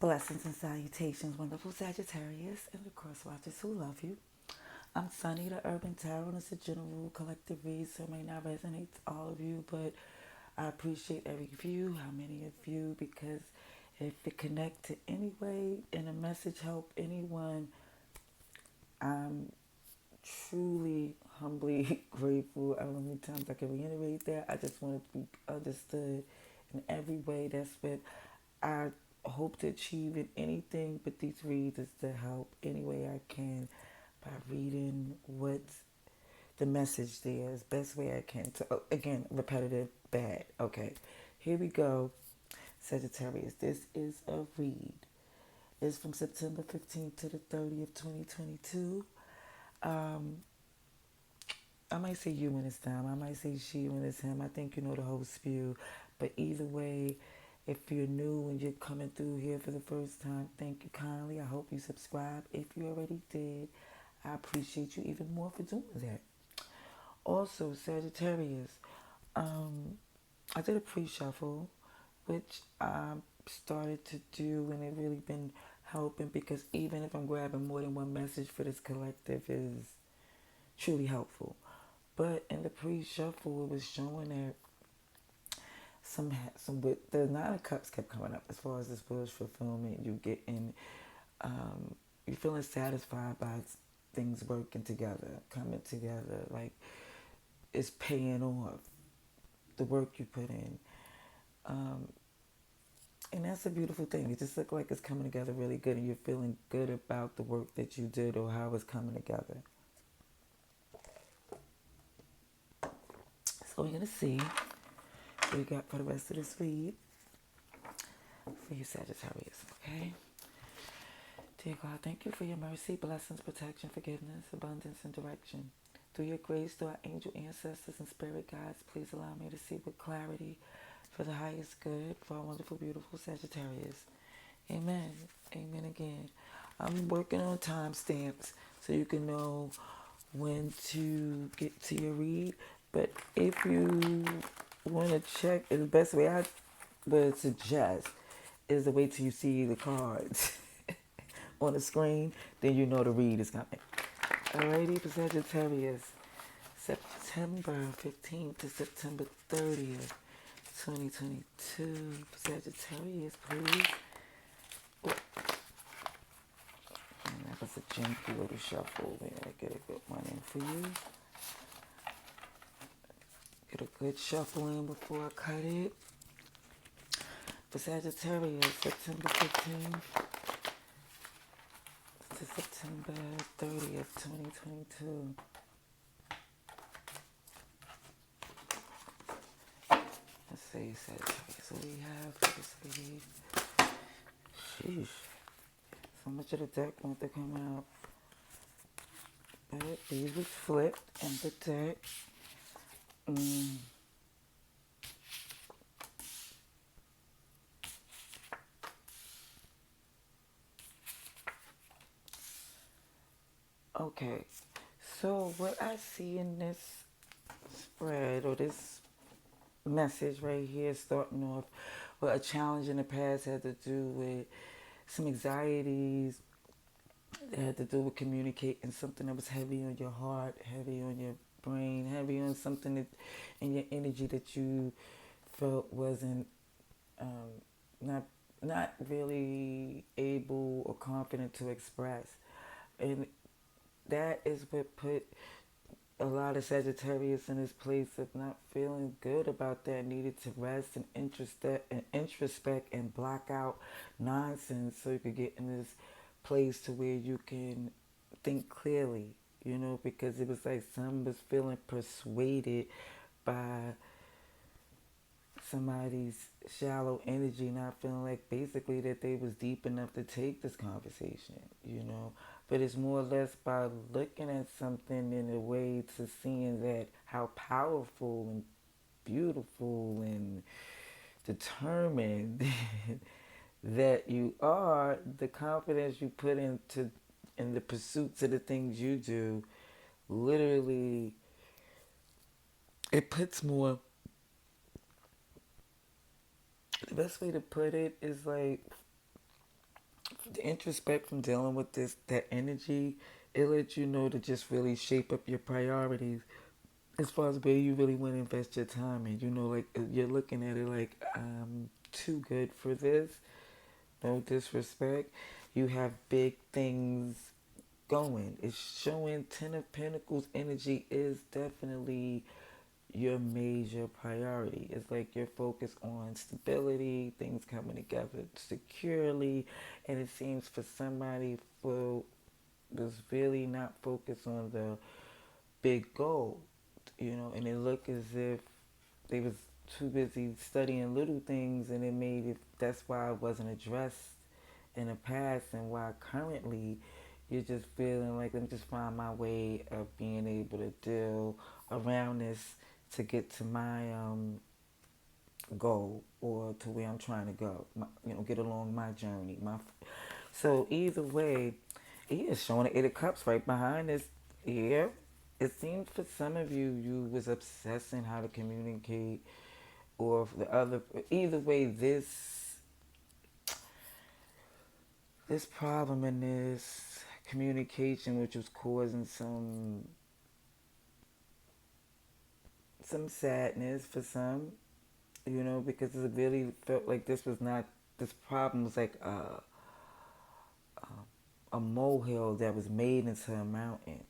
Blessings and salutations, wonderful Sagittarius and the crosswatchers who love you. I'm Sunny, the Urban Tarot, and it's a general collective read, so it may not resonate to all of you, but I appreciate every view, how many of you, because if it connect to any way and a message help anyone, I'm truly, humbly grateful. I don't know how many times I can reiterate that. I just want it to be understood in every way. That's what I hope to achieve in anything but these reads is to help any way I can by reading what's the message there as best way I can. So again, repetitive, bad. Okay, here we go. Sagittarius, this is a read. It's from September 15th to the 30th, 2022. Um, I might say you when it's them. I might say she when it's him. I think you know the whole spew. But either way, if you're new and you're coming through here for the first time, thank you kindly. I hope you subscribe. If you already did, I appreciate you even more for doing that. Also, Sagittarius, um, I did a pre-shuffle, which I started to do, and it really been helping because even if I'm grabbing more than one message for this collective is truly helpful. But in the pre-shuffle, it was showing that some with the Nine of Cups kept coming up as far as this wish fulfillment. You getting, you feeling satisfied by things working together, coming together, like it's paying off the work you put in, um, and that's a beautiful thing. It just looks like it's coming together really good, and you're feeling good about the work that you did or how it's coming together. So we're gonna see what we got for the rest of this read for you Sagittarius, okay? Dear God, thank you for your mercy, blessings, protection, forgiveness, abundance, and direction. Through your grace, through our angel ancestors and spirit guides, please allow me to see with clarity for the highest good for our wonderful, beautiful Sagittarius. Amen. Amen again. I'm working on timestamps so you can know when to get to your read. But if you want to check, the best way I would suggest is to wait till you see the cards on the screen, then you know the read is coming. Alrighty, for Sagittarius, September 15th to September 30th, 2022. For Sagittarius, please. Oh, and that was a janky little shuffle there. I get a good one in for you. Get a good shuffle in before I cut it. For Sagittarius, September 15th to September 30th, 2022. Let's see, Sagittarius, what we have for this read. Sheesh. So much of the deck want to come out. But these was flipped in the deck. Okay, so what I see in this spread or this message right here starting off with a challenge in the past had to do with some anxieties that had to do with communicating something that was heavy on your heart, heavy on your brain, heavy on something that in your energy that you felt wasn't um, not not really able or confident to express, and that is what put a lot of Sagittarius in this place of not feeling good about that, needed to rest and introspect and block out nonsense so you could get in this place to where you can think clearly, because it was like some was feeling persuaded by somebody's shallow energy, not feeling like basically that they was deep enough to take this conversation. But it's more or less by looking at something in a way to seeing that how powerful and beautiful and determined that you are, the confidence you put into in the pursuits of the things you do, literally it puts more, the best way to put it is like The introspect from dealing with that energy, it lets you know to just really shape up your priorities as far as where you really want to invest your time in. Like you're looking at it like I'm too good for this. No disrespect. You have big things going. It's showing Ten of Pentacles energy is definitely your major priority. It's like you're focused on stability, things coming together securely, and it seems for somebody who was really not focused on the big goal, and it looked as if they was too busy studying little things, and it made it. That's why it wasn't addressed in the past, and why currently you're just feeling like, let me just find my way of being able to deal around this to get to my goal, or to where I'm trying to go. Get along my journey. So either way, he is showing the Eight of Cups right behind this. Yeah, it seems for some of you, you was obsessing how to communicate, or the other. Either way, this problem in this communication, which was causing some sadness for some, because it really felt like this problem was like a molehill that was made into a mountain,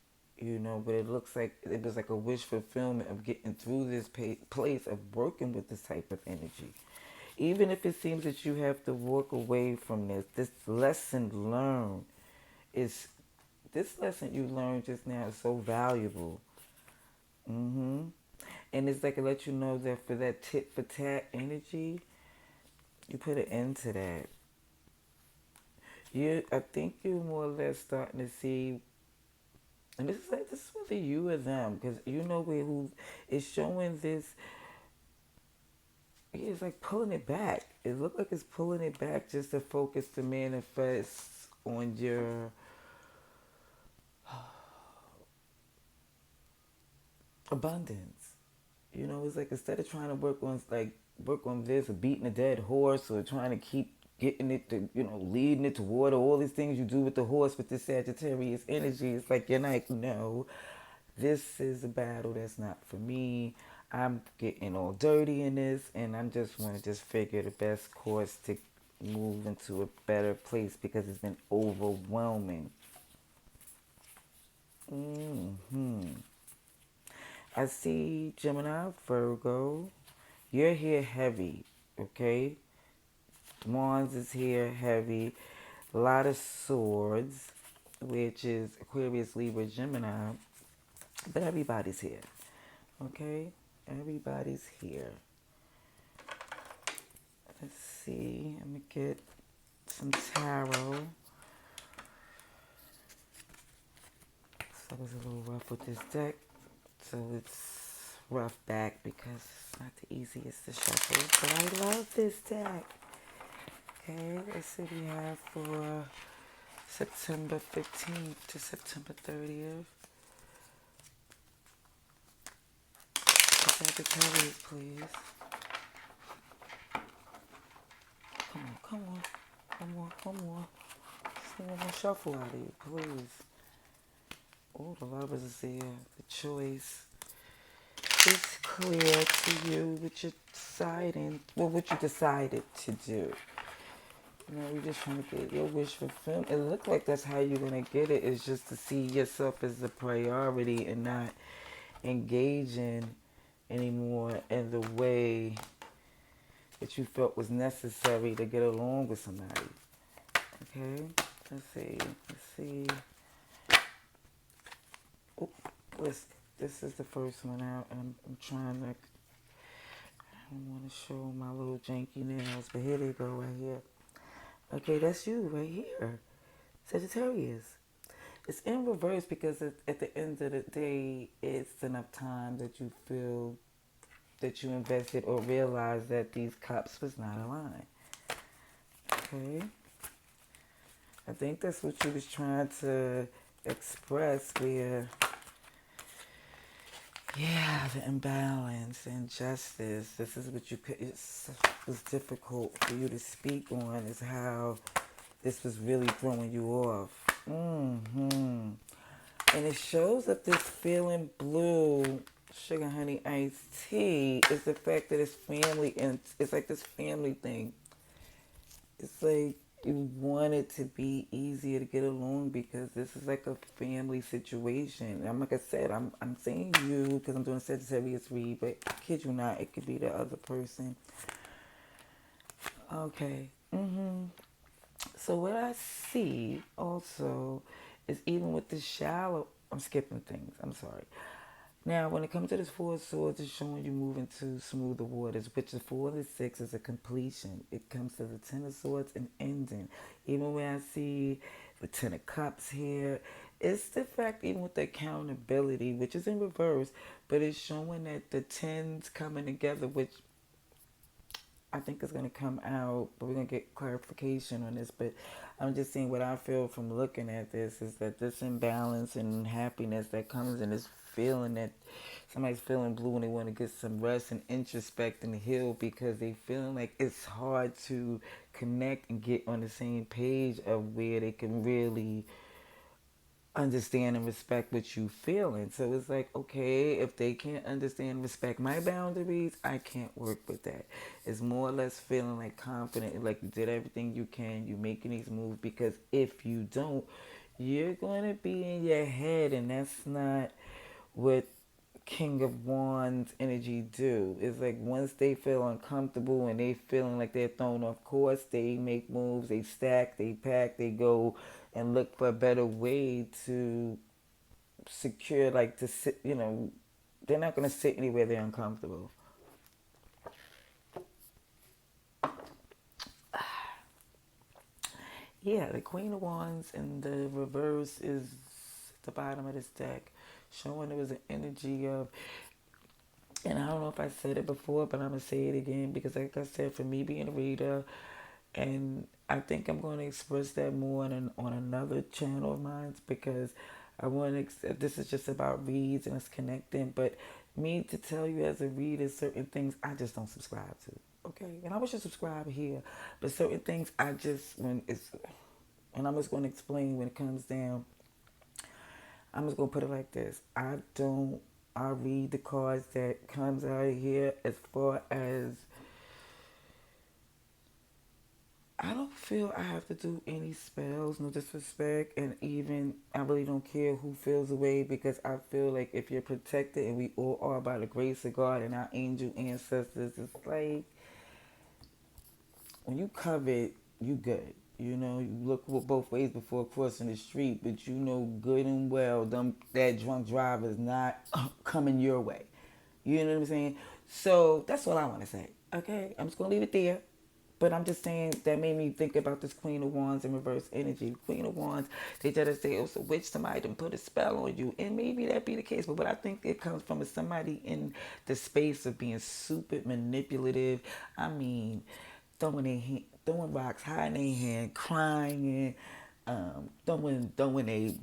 but it looks like it was like a wish fulfillment of getting through this place of working with this type of energy. Even if it seems that you have to walk away from this lesson learned is, this lesson you learned just now is so valuable. And it's like it lets you know that for that tit for tat energy, you put an end to that. I think you're more or less starting to see, and this is whether you or them, because who is showing this. Yeah, it's like pulling it back. It looked like it's pulling it back just to focus to manifest on your abundance. It's like instead of trying to work on this, or beating a dead horse, or trying to keep getting it to, leading it to water, all these things you do with the horse with this Sagittarius energy. It's like you're like, no, this is a battle that's not for me. I'm getting all dirty in this, and I'm just want to just figure the best course to move into a better place, because it's been overwhelming. I see Gemini, Virgo. You're here heavy, okay? Wands is here heavy. A lot of swords, which is Aquarius, Libra, Gemini. But everybody's here, okay? Everybody's here. Let's see. I'm going to get some tarot. So I was a little rough with this deck. So it's rough back because it's not the easiest to shuffle. But I love this deck. Okay, let's see what we have for September 15th to September 30th. Sagittarius, please. Come on. Just need one more shuffle out of you, please. Oh, the lovers is there. The choice is clear to you what you're deciding, what you decided to do. You're just trying to get your wish fulfilled. It looks like that's how you're going to get it, is just to see yourself as a priority and not engaging anymore in the way that you felt was necessary to get along with somebody. Okay? Let's see. Oh, this is the first one out. I'm trying to, I don't want to show my little janky nails, but here they go right here. Okay, that's you right here. Sagittarius. It's in reverse because at the end of the day, it's enough time that you feel that you invested or realized that these cups was not aligned. Okay? I think that's what you was trying to express, where, yeah, the imbalance, the injustice. This is what it was difficult for you to speak on, is how this was really throwing you off. And it shows that this feeling blue, sugar honey iced tea, is the fact that it's family, and it's like this family thing. It's like you want it to be easier to get along because this is like a family situation. I'm like I said, I'm saying you because I'm doing a Sagittarius read, but I kid you not, it could be the other person. Okay. So what I see also is even with the shallow, I'm skipping things. I'm sorry. Now, when it comes to this Four of Swords, it's showing you moving to smoother waters, which the Four of the Six is a completion. It comes to the Ten of Swords and ending. Even when I see the Ten of Cups here, it's the fact, even with the accountability, which is in reverse, but it's showing that the tens coming together, which I think is going to come out, but we're going to get clarification on this. But I'm just saying what I feel from looking at this is that this imbalance and happiness that comes in this feeling that somebody's feeling blue and they want to get some rest and introspect and heal because they feeling like it's hard to connect and get on the same page of where they can really understand and respect what you feeling. So it's like, okay, if they can't understand and respect my boundaries, I can't work with that. It's more or less feeling like confident, like you did everything you can, you making these moves, because if you don't, you're going to be in your head, and that's not what King of Wands energy do. It's like once they feel uncomfortable and they feeling like they're thrown off course, they make moves, they stack, they pack, they go and look for a better way to secure, like to sit, they're not going to sit anywhere they're uncomfortable. Yeah, the Queen of Wands in the reverse is at the bottom of this deck, showing there was an energy of, and I don't know if I said it before, but I'm going to say it again because, like I said, for me being a reader, and I think I'm going to express that more on another channel of mine because I want to, this is just about reads and us connecting, but me to tell you as a reader, certain things I just don't subscribe to. Okay, and I wish you subscribe here, but certain things I just, when it's, and I'm just going to explain when it comes down. I'm just gonna put it like this. I read the cards that comes out of here as far as I don't feel I have to do any spells, no disrespect, and even I really don't care who feels away because I feel like if you're protected and we all are by the grace of God and our angel ancestors, it's like when you covered, you good. You look both ways before crossing the street, but you know good and well that drunk driver is not coming your way. You know what I'm saying? So that's all I want to say. Okay, I'm just gonna leave it there. But I'm just saying that made me think about this Queen of Wands in reverse energy. Queen of Wands, they try to say, oh, so witch, somebody done put a spell on you. And maybe that be the case. But what I think it comes from is somebody in the space of being super manipulative. I mean, throwing rocks high in their hand, crying, throwing a,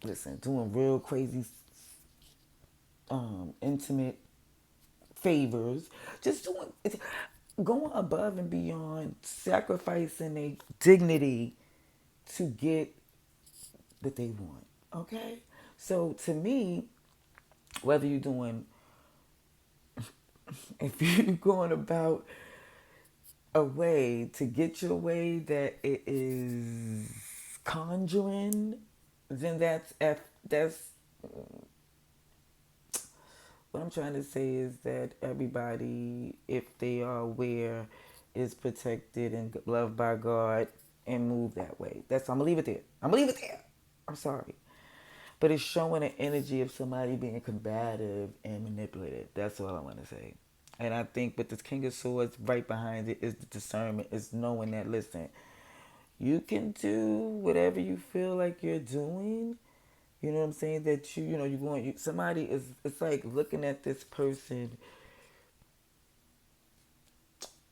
listen, doing real crazy, intimate favors, just going above and beyond, sacrificing their dignity to get what they want. Okay? So to me, whether you're doing, if you're going about a way to get your way that it is conjuring, then that's what I'm trying to say is that everybody, if they are aware, is protected and loved by God and move that way. I'm gonna leave it there. I'm gonna leave it there. I'm sorry. But it's showing an energy of somebody being combative and manipulative. That's all I want to say. And I think with this King of Swords, right behind it is the discernment, is knowing that, listen, you can do whatever you feel like you're doing. You know what I'm saying? That you're going, somebody is, it's like looking at this person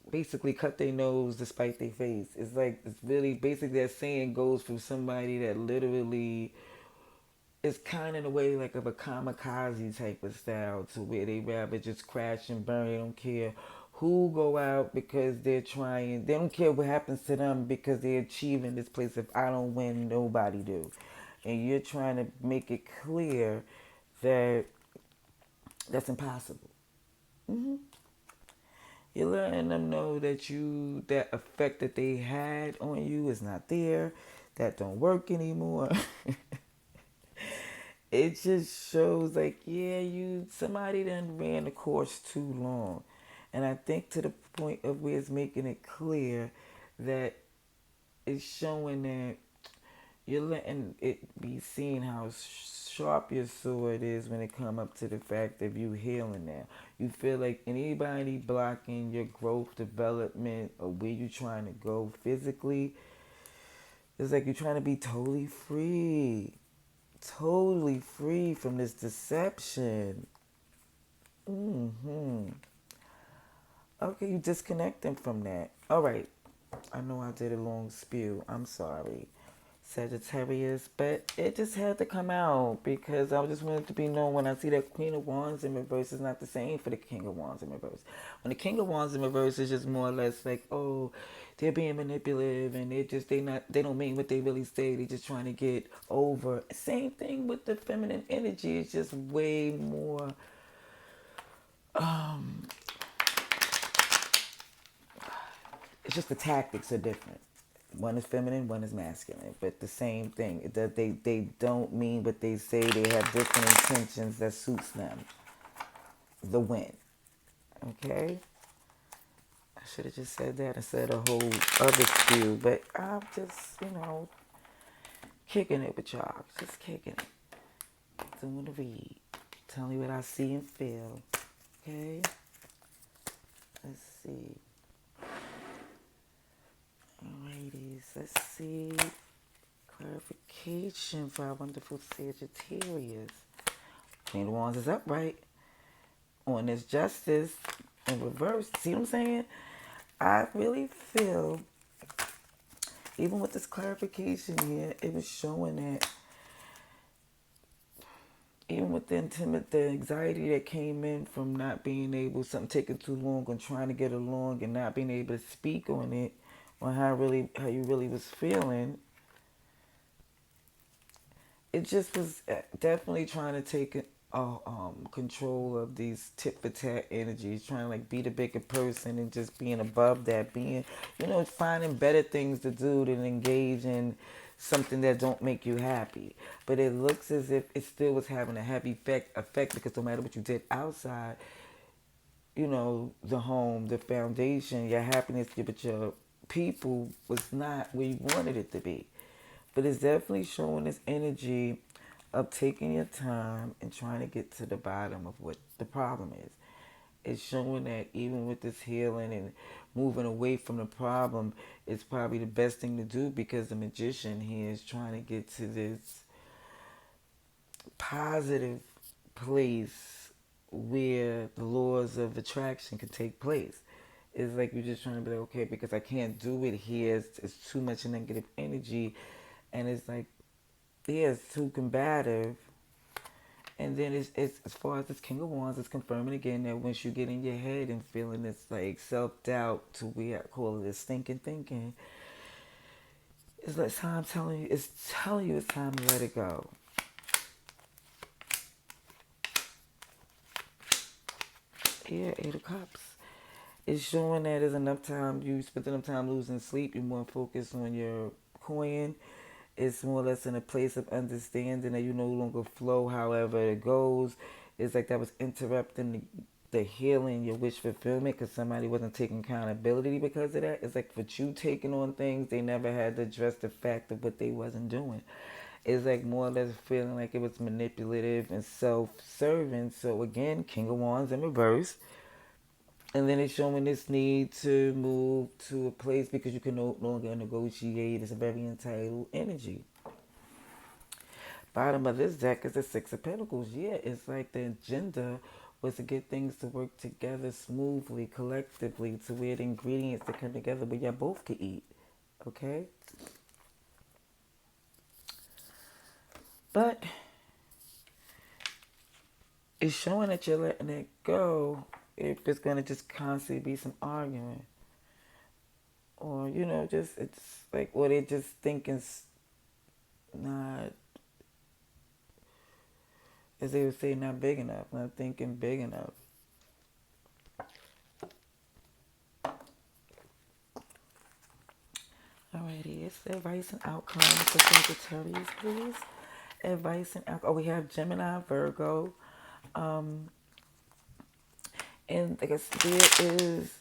basically cut their nose despite their face. It's like, it's really, basically that saying goes from somebody that literally is kind of in a way like of a kamikaze type of style to where they rather just crash and burn. They don't care who go out because they're trying. They don't care what happens to them because they're achieving this place. If I don't win, nobody do. And you're trying to make it clear that that's impossible. Hmm. You're letting them know that that effect that they had on you is not there. That don't work anymore. It just shows like, yeah, somebody done ran the course too long. And I think to the point of where it's making it clear that it's showing that you're letting it be seen how sharp your sword is when it come up to the fact of you healing now. You feel like anybody blocking your growth, development, or where you're trying to go physically, it's like you're trying to be totally free from this deception. Hmm. Okay, you disconnecting from that. All right. I know I did a long spew. I'm sorry, Sagittarius, but it just had to come out because I just wanted to be known when I see that Queen of Wands in reverse is not the same for the King of Wands in reverse. When the King of Wands in reverse is just more or less like, oh, they're being manipulative and they don't mean what they really say. They're just trying to get over. Same thing with the feminine energy. It's just way more. It's just the tactics are different. One is feminine, one is masculine, but the same thing. That they don't mean what they say. They have different intentions that suits them. The win. Okay? I should have just said that instead of a whole other spew, but I'm just, kicking it with y'all. Just kicking it. Doing the read. Telling you what I see and feel. Okay? Let's see. Ladies, let's see. Clarification for our wonderful Sagittarius. Queen of Wands is upright on this justice in reverse. See what I'm saying? I really feel, even with this clarification here, it was showing that even with the anxiety that came in from not being able, something taking too long and trying to get along and not being able to speak on it, on how you really was feeling, it just was definitely trying to take control of these tit for tat energies, trying to like be the bigger person and just being above that, being, finding better things to do than engage in something that don't make you happy. But it looks as if it still was having a heavy effect because no matter what you did outside, the home, the foundation, your happiness, but your people was not where you wanted it to be. But it's definitely showing this energy of taking your time and trying to get to the bottom of what the problem is. It's showing that even with this healing and moving away from the problem, it's probably the best thing to do because the magician here is trying to get to this positive place where the laws of attraction can take place. It's like you're just trying to be like, okay, because I can't do it here. It's too much negative energy. And it's like, yeah, it's too combative. And then it's as far as this King of Wands, it's confirming again that once you get in your head and feeling this like self-doubt to where I call it this thinking, it's like time telling you, it's time to let it go. Yeah, Eight of Cups. It's showing that there's enough time, you spend enough time losing sleep, you're more focused on your coin. It's more or less in a place of understanding that you no longer flow however it goes. It's like that was interrupting the healing, your wish fulfillment, because somebody wasn't taking accountability because of that. It's like with you taking on things, they never had to address the fact of what they wasn't doing. It's like more or less feeling like it was manipulative and self-serving. So again, King of Wands in reverse. And then it's showing this need to move to a place because you can no longer negotiate. It's a very entitled energy. Bottom of this deck is the Six of Pentacles. Yeah, it's like the agenda was to get things to work together smoothly, collectively, to where the ingredients to come together where y'all both could eat. Okay? But it's showing that you're letting it go if it's gonna just constantly be some arguing, or just it's like, or they just think it's not, as they would say, not big enough, not thinking big enough. Alrighty, it's advice and outcomes for Sagittarius, please. Advice and outcome. Oh, we have Gemini, Virgo, and I guess there is,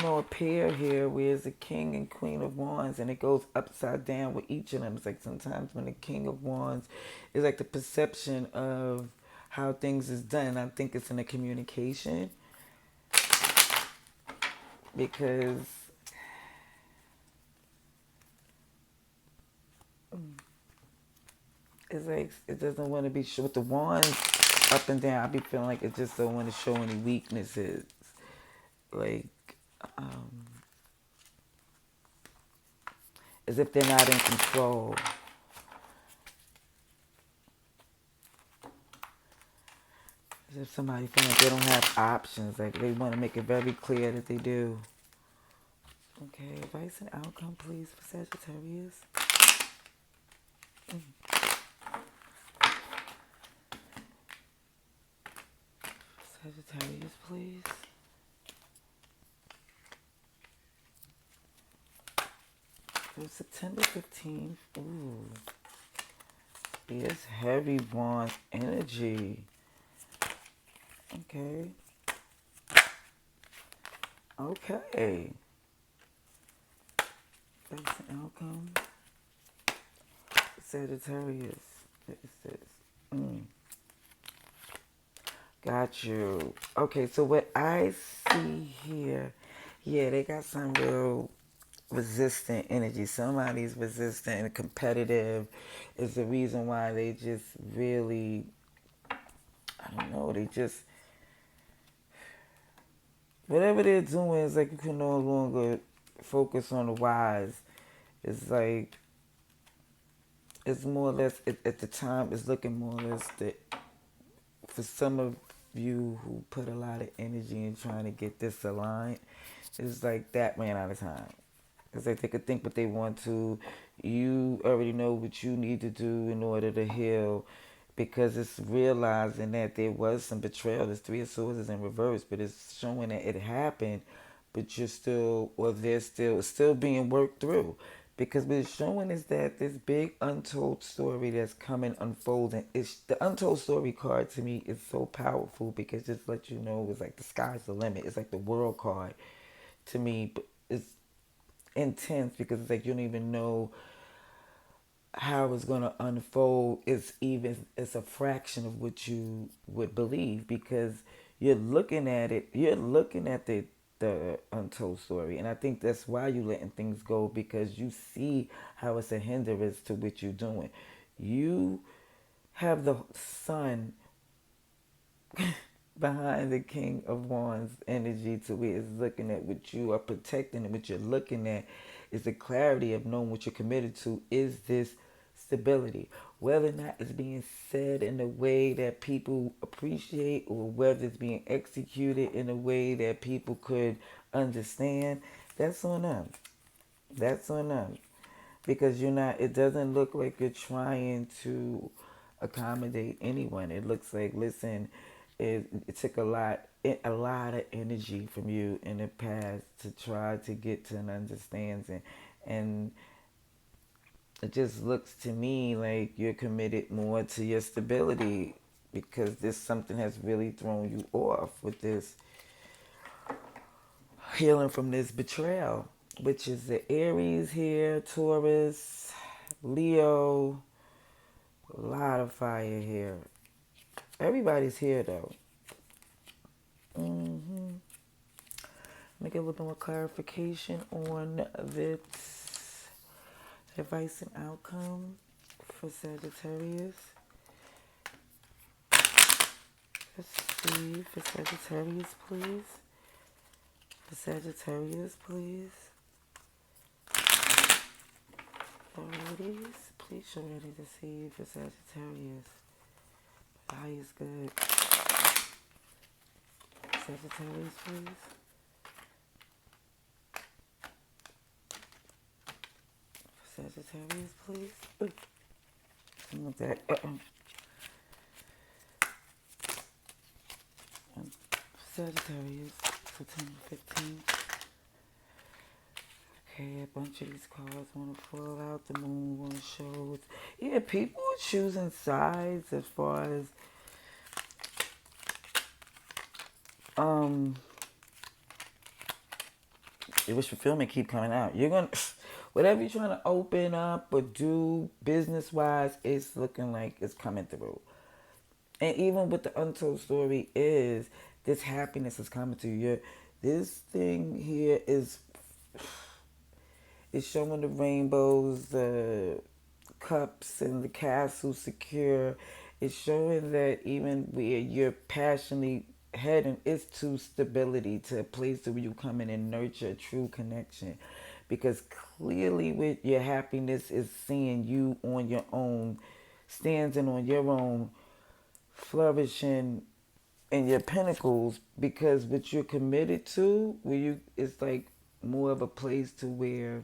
a pair here where it's the King and Queen of Wands, and it goes upside down with each of them. It's like sometimes when the King of Wands is like the perception of how things is done. I think it's in the communication, because it's like it doesn't want to be with the wands up and down. I be feeling like it just don't want to show any weaknesses, like as if they're not in control. As if somebody feels like they don't have options, like they want to make it very clear that they do. Okay, advice and outcome, please, for Sagittarius. Sagittarius, please. For September 15th, ooh, it's heavy wands energy. Okay. Okay. Advice and outcome. Sagittarius. What is this? Got you. Okay, so what I see here, yeah, they got some real resistant energy. Somebody's resistant and competitive is the reason why they just really, I don't know, they just, whatever they're doing is like you can no longer focus on the whys. It's like, it's more or less, at the time, it's looking more or less that for some of you who put a lot of energy in trying to get this aligned, it's like that ran out of time. It's like they could think what they want to. You already know what you need to do in order to heal, because it's realizing that there was some betrayal. This Three of Swords is in reverse, but it's showing that it happened, but you're still, or they're still being worked through. Because what it's showing is that this big untold story that's coming, unfolding. It's the untold story card to me is so powerful, because just let you know it's like the sky's the limit. It's like the world card to me, but it's intense because it's like you don't even know how it's going to unfold. It's a fraction of what you would believe, because you're looking at it, you're looking at the untold story, and I think that's why you're letting things go, because you see how it's a hindrance to what you're doing. You have the sun behind the King of Wands energy, to where it's looking at what you are protecting, and what you're looking at is the clarity of knowing what you're committed to is this stability. Whether or not it's being said in a way that people appreciate, or whether it's being executed in a way that people could understand, that's on them. That's on them. Because you're not, it doesn't look like you're trying to accommodate anyone. It looks like, listen, it took a lot of energy from you in the past to try to get to an understanding. And it just looks to me like you're committed more to your stability, because this something has really thrown you off with this healing from this betrayal, which is the Aries here, Taurus, Leo, a lot of fire here. Everybody's here though. Let me get a little bit more clarification on this advice and outcome for Sagittarius. Let's see, for Sagittarius, please. For Sagittarius, please. Alrighty, please show ready to see for Sagittarius. The high is good. Sagittarius, please. Sagittarius, please. Ooh, some of that. Sagittarius, September 15th. Okay, a bunch of these cards want to fall out. The moon want to show. Yeah, people are choosing sides as far as um your wish fulfillment keep coming out. You're gonna whatever you're trying to open up or do business wise, it's looking like it's coming through. And even with the untold story is this happiness is coming to you. This thing here is it's showing the rainbows, the cups and the castle secure. It's showing that even where you're passionately heading is to stability, to a place where you come in and nurture a true connection. Because clearly with your happiness is seeing you on your own, standing on your own, flourishing in your pinnacles, because what you're committed to, where you it's like more of a place to where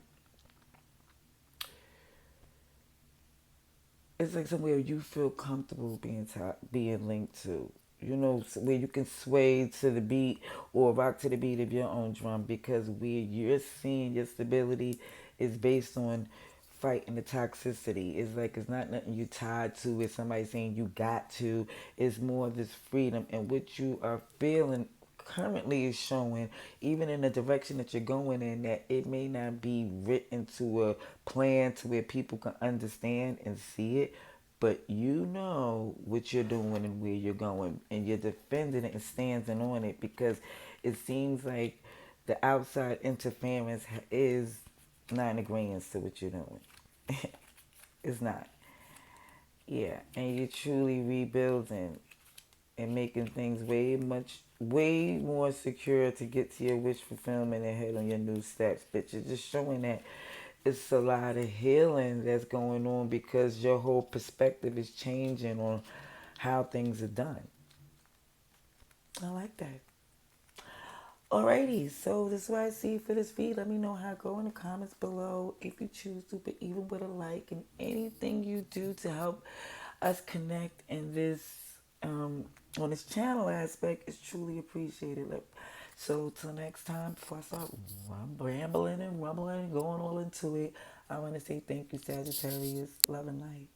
it's like somewhere you feel comfortable being linked to. You know, where you can sway to the beat or rock to the beat of your own drum, because where you're seeing your stability is based on fighting the toxicity. It's like it's not nothing you tied to. It's somebody saying you got to. It's more of this freedom, and what you are feeling currently is showing, even in the direction that you're going in, that it may not be written to a plan to where people can understand and see it, but you know what you're doing and where you're going, and you're defending it and standing on it, because it seems like the outside interference is not in agreement to what you're doing. It's not. Yeah, and you're truly rebuilding and making things way more secure to get to your wish fulfillment and head on your new steps. But you're just showing that it's a lot of healing that's going on, because your whole perspective is changing on how things are done. I like that. Alrighty, so this is what I see for this feed. Let me know how it go in the comments below if you choose to, but even with a like, and anything you do to help us connect in this on this channel aspect is truly appreciated. So till next time, before I start rambling and rumbling and going all into it, I want to say thank you, Sagittarius. Love and light.